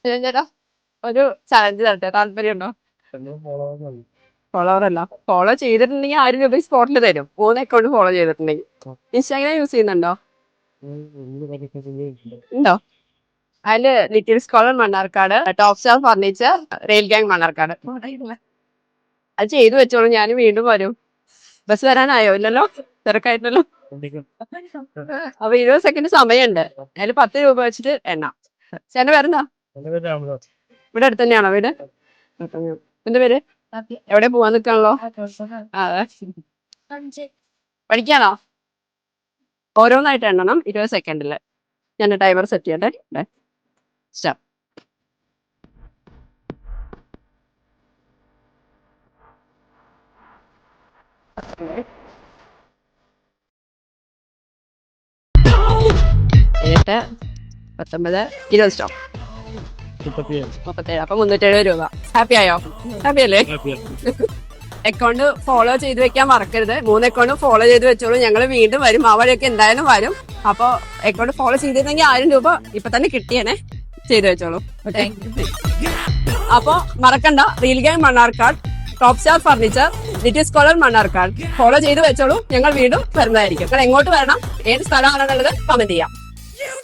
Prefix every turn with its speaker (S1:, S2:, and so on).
S1: ചേട്ടാ ഒരു ചലഞ്ച് തരട്ടെ, താല്പര്യമുണ്ടോ? ഫോളോവർ അല്ല, ഫോളോ ചെയ്തിട്ടുണ്ടെങ്കിൽ 1000 രൂപ സ്പോട്ടിൽ തരും. 3 അക്കൗണ്ട് ഫോളോ ചെയ്തിട്ടുണ്ടെങ്കിൽ. ഇൻസ്റ്റാഗ്രാം യൂസ് ചെയ്യുന്നുണ്ടോ? ഉണ്ടോ? അതില് little scholar Mannarkkad, top star furniture, rail gang Mannarkkad. അത് ചെയ്തു വെച്ചോളൂ, ഞാൻ വീണ്ടും വരും. ബസ് വരാനായോ? ഇല്ലല്ലോ, തിരക്കായിട്ടല്ലോ. അപ്പൊ 20 സെക്കൻഡ് സമയമുണ്ട്. അതിൽ 10 രൂപ വെച്ചിട്ട് എണ്ണാം. ചേട്ടന്റെ പേരെന്താ? ഇവിടെ അടുത്ത് തന്നെയാണോ വീട്? എന്റെ പേര് എവിടെ പോവാൻ നിൽക്കാണല്ലോ. അതെ, പഠിക്കാനോ? ഓരോന്നായിട്ട് എണ്ണണം 20 സെക്കൻഡില്. ഞാൻ ടൈമർ സെറ്റ് ചെയ്യട്ടെ. സ്റ്റാർട്ട്. ഏട്ട് 19 20 സ്റ്റോപ്പ്. 37. അപ്പൊ 370 രൂപ. ഹാപ്പി ആയോ? ഹാപ്പി അല്ലേ? അക്കൗണ്ട് ഫോളോ ചെയ്ത് വെക്കാൻ മറക്കരുത്. 3 അക്കൗണ്ട് ഫോളോ ചെയ്ത് വെച്ചോളൂ, ഞങ്ങൾ വീണ്ടും വരും. ആ വഴിയൊക്കെ എന്തായാലും വരും. അപ്പൊ അക്കൗണ്ട് ഫോളോ ചെയ്തിരുന്നെങ്കിൽ 1000 രൂപ ഇപ്പൊ തന്നെ കിട്ടിയേനെ. ചെയ്തു വെച്ചോളൂ. അപ്പൊ മറക്കണ്ട, reel gang Mannarkkad, top star furniture, little scholar Mannarkkad follow ചെയ്ത് വെച്ചോളൂ. ഞങ്ങൾ വീണ്ടും വരുന്നതായിരിക്കും. നിങ്ങൾ എങ്ങോട്ട് വരണം, ഏത് സ്ഥലമാണെന്നുള്ളത് കമന്റ് ചെയ്യാം.